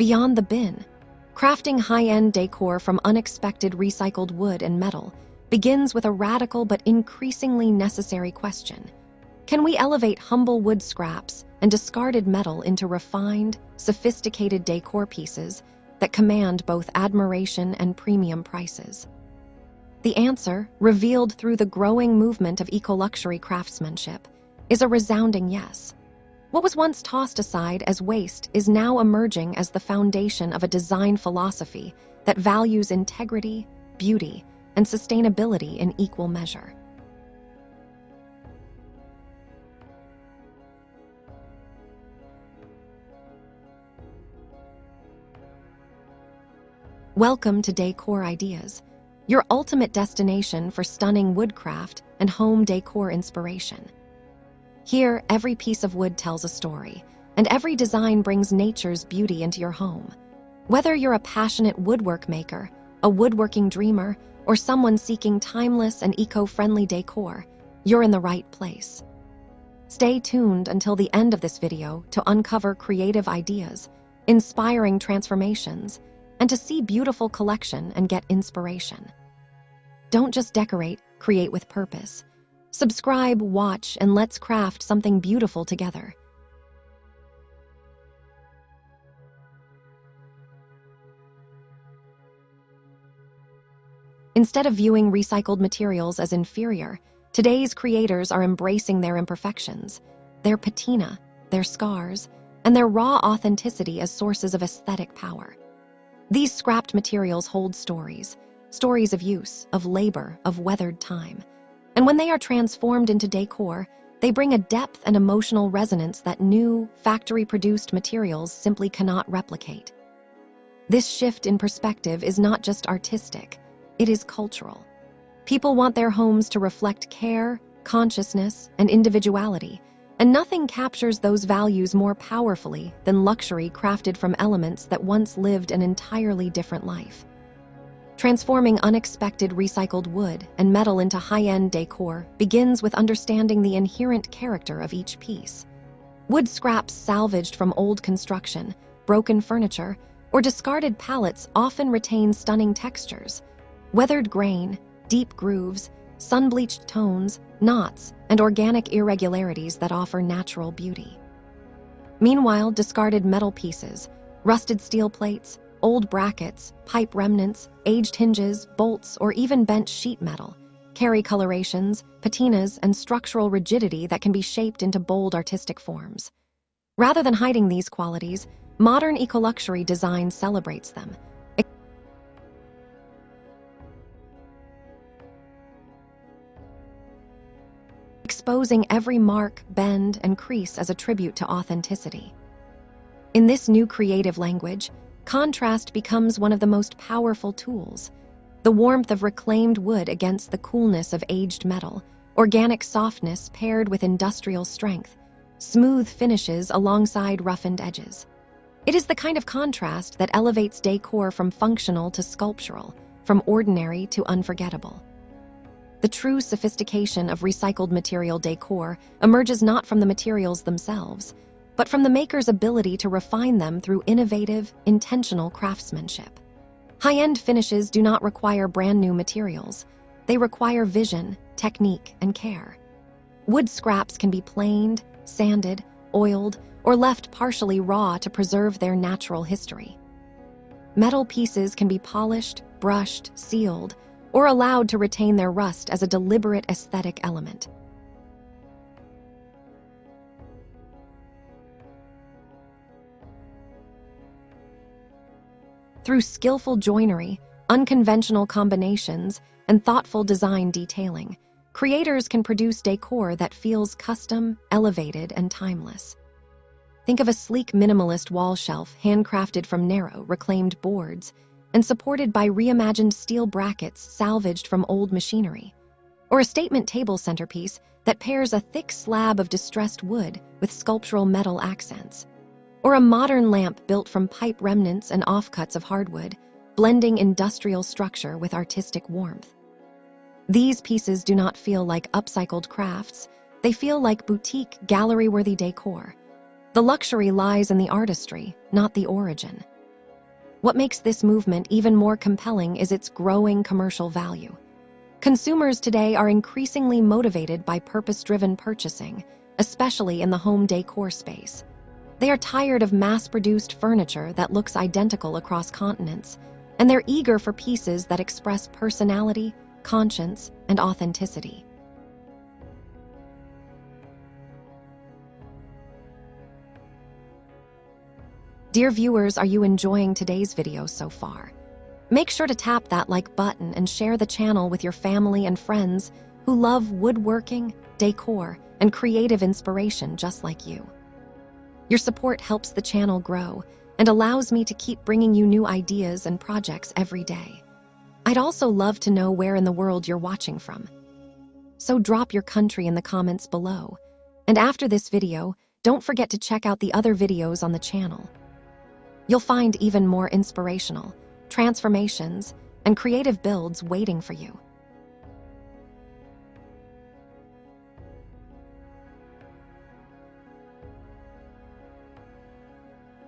Beyond the bin, crafting high-end decor from unexpected recycled wood and metal begins with a radical but increasingly necessary question. Can we elevate humble wood scraps and discarded metal into refined, sophisticated decor pieces that command both admiration and premium prices? The answer, revealed through the growing movement of eco-luxury craftsmanship, is a resounding yes. What was once tossed aside as waste is now emerging as the foundation of a design philosophy that values integrity, beauty, and sustainability in equal measure. Welcome to Decor Ideas, your ultimate destination for stunning woodcraft and home decor inspiration. Here, every piece of wood tells a story, and every design brings nature's beauty into your home. Whether you're a passionate woodwork maker, a woodworking dreamer, or someone seeking timeless and eco-friendly decor, you're in the right place. Stay tuned until the end of this video to uncover creative ideas, inspiring transformations, and to see beautiful collection and get inspiration. Don't just decorate, create with purpose. Subscribe, watch, and let's craft something beautiful together. Instead of viewing recycled materials as inferior, today's creators are embracing their imperfections, their patina, their scars, and their raw authenticity as sources of aesthetic power. These scrapped materials hold stories of use, of labor, of weathered time. And when they are transformed into decor, they bring a depth and emotional resonance that new, factory-produced materials simply cannot replicate. This shift in perspective is not just artistic, it is cultural. People want their homes to reflect care, consciousness, and individuality, and nothing captures those values more powerfully than luxury crafted from elements that once lived an entirely different life. Transforming unexpected recycled wood and metal into high-end decor begins with understanding the inherent character of each piece. Wood scraps salvaged from old construction, broken furniture, or discarded pallets often retain stunning textures. Weathered grain, deep grooves, sun-bleached tones, knots, and organic irregularities that offer natural beauty. Meanwhile, discarded metal pieces, rusted steel plates, old brackets, pipe remnants, aged hinges, bolts, or even bent sheet metal carry colorations, patinas, and structural rigidity that can be shaped into bold artistic forms. Rather than hiding these qualities, modern eco-luxury design celebrates them, exposing every mark, bend, and crease as a tribute to authenticity. In this new creative language, contrast becomes one of the most powerful tools. The warmth of reclaimed wood against the coolness of aged metal, organic softness paired with industrial strength, smooth finishes alongside roughened edges. It is the kind of contrast that elevates decor from functional to sculptural, from ordinary to unforgettable. The true sophistication of recycled material decor emerges not from the materials themselves, but from the maker's ability to refine them through innovative, intentional craftsmanship. High-end finishes do not require brand-new materials. They require vision, technique, and care. Wood scraps can be planed, sanded, oiled, or left partially raw to preserve their natural history. Metal pieces can be polished, brushed, sealed, or allowed to retain their rust as a deliberate aesthetic element. Through skillful joinery, unconventional combinations, and thoughtful design detailing, creators can produce decor that feels custom, elevated, and timeless. Think of a sleek minimalist wall shelf handcrafted from narrow, reclaimed boards and supported by reimagined steel brackets salvaged from old machinery. Or a statement table centerpiece that pairs a thick slab of distressed wood with sculptural metal accents. Or a modern lamp built from pipe remnants and offcuts of hardwood, blending industrial structure with artistic warmth. These pieces do not feel like upcycled crafts, they feel like boutique, gallery-worthy decor. The luxury lies in the artistry, not the origin. What makes this movement even more compelling is its growing commercial value. Consumers today are increasingly motivated by purpose-driven purchasing, especially in the home decor space. They are tired of mass-produced furniture that looks identical across continents, and they're eager for pieces that express personality, conscience, and authenticity. Dear viewers, are you enjoying today's video so far? Make sure to tap that like button and share the channel with your family and friends who love woodworking, decor, and creative inspiration just like you. Your support helps the channel grow and allows me to keep bringing you new ideas and projects every day. I'd also love to know where in the world you're watching from. So drop your country in the comments below. And after this video, don't forget to check out the other videos on the channel. You'll find even more inspirational, transformations, and creative builds waiting for you.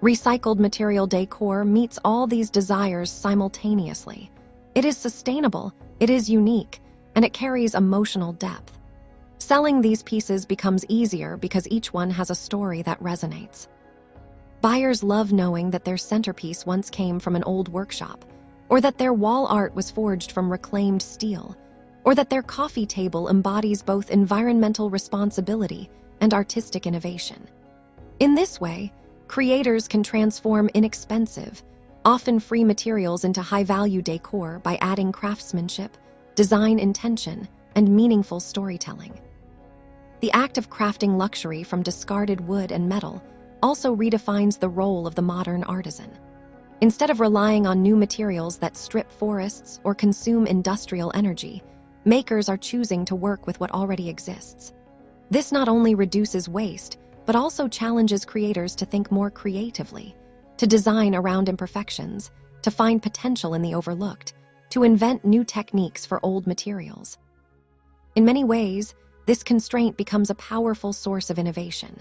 Recycled material decor meets all these desires simultaneously. It is sustainable, it is unique, and it carries emotional depth. Selling these pieces becomes easier because each one has a story that resonates. Buyers love knowing that their centerpiece once came from an old workshop, or that their wall art was forged from reclaimed steel, or that their coffee table embodies both environmental responsibility and artistic innovation. In this way, creators can transform inexpensive, often free materials into high-value decor by adding craftsmanship, design intention, and meaningful storytelling. The act of crafting luxury from discarded wood and metal also redefines the role of the modern artisan. Instead of relying on new materials that strip forests or consume industrial energy, makers are choosing to work with what already exists. This not only reduces waste, but also challenges creators to think more creatively, to design around imperfections, to find potential in the overlooked, to invent new techniques for old materials. In many ways, this constraint becomes a powerful source of innovation.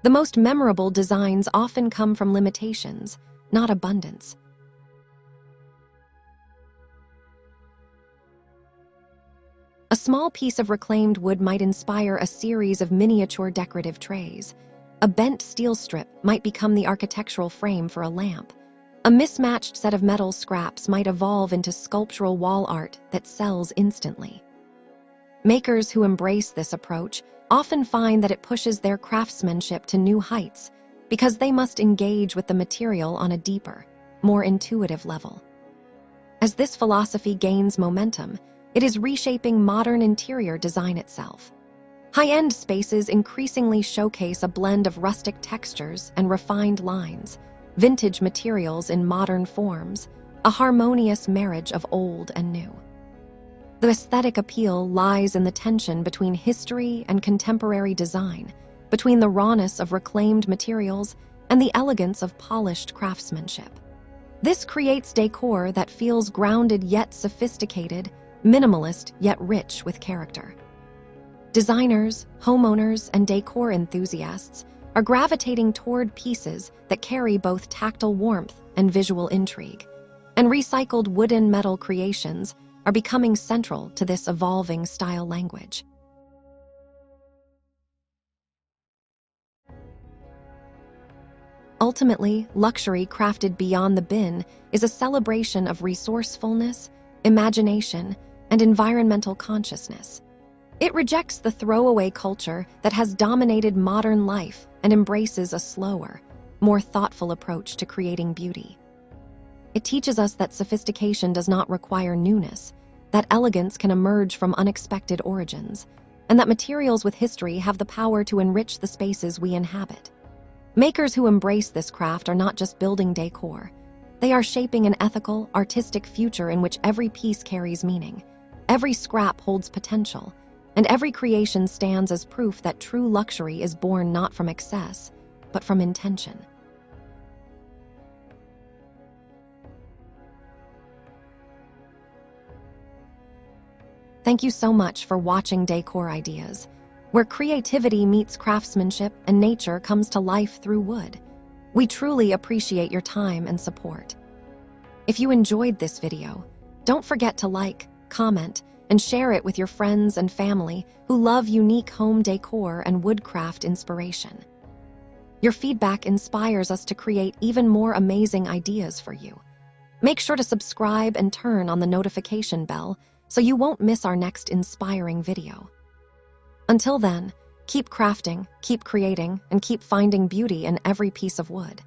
The most memorable designs often come from limitations, not abundance. A small piece of reclaimed wood might inspire a series of miniature decorative trays. A bent steel strip might become the architectural frame for a lamp. A mismatched set of metal scraps might evolve into sculptural wall art that sells instantly. Makers who embrace this approach often find that it pushes their craftsmanship to new heights because they must engage with the material on a deeper, more intuitive level. As this philosophy gains momentum, it is reshaping modern interior design itself. High-end spaces increasingly showcase a blend of rustic textures and refined lines, vintage materials in modern forms, a harmonious marriage of old and new. The aesthetic appeal lies in the tension between history and contemporary design, between the rawness of reclaimed materials and the elegance of polished craftsmanship. This creates decor that feels grounded yet sophisticated, minimalist yet rich with character. Designers, homeowners, and decor enthusiasts are gravitating toward pieces that carry both tactile warmth and visual intrigue, and recycled wood and metal creations are becoming central to this evolving style language. Ultimately, luxury crafted beyond the bin is a celebration of resourcefulness, imagination, and environmental consciousness. It rejects the throwaway culture that has dominated modern life and embraces a slower, more thoughtful approach to creating beauty. It teaches us that sophistication does not require newness, that elegance can emerge from unexpected origins, and that materials with history have the power to enrich the spaces we inhabit. Makers who embrace this craft are not just building decor. They are shaping an ethical, artistic future in which every piece carries meaning, every scrap holds potential, and every creation stands as proof that true luxury is born not from excess, but from intention. Thank you so much for watching Decor Ideas, where creativity meets craftsmanship and nature comes to life through wood. We truly appreciate your time and support. If you enjoyed this video, don't forget to like, comment, and share it with your friends and family who love unique home decor and woodcraft inspiration. Your feedback inspires us to create even more amazing ideas for you. Make sure to subscribe and turn on the notification bell so you won't miss our next inspiring video. Until then, keep crafting, keep creating, and keep finding beauty in every piece of wood.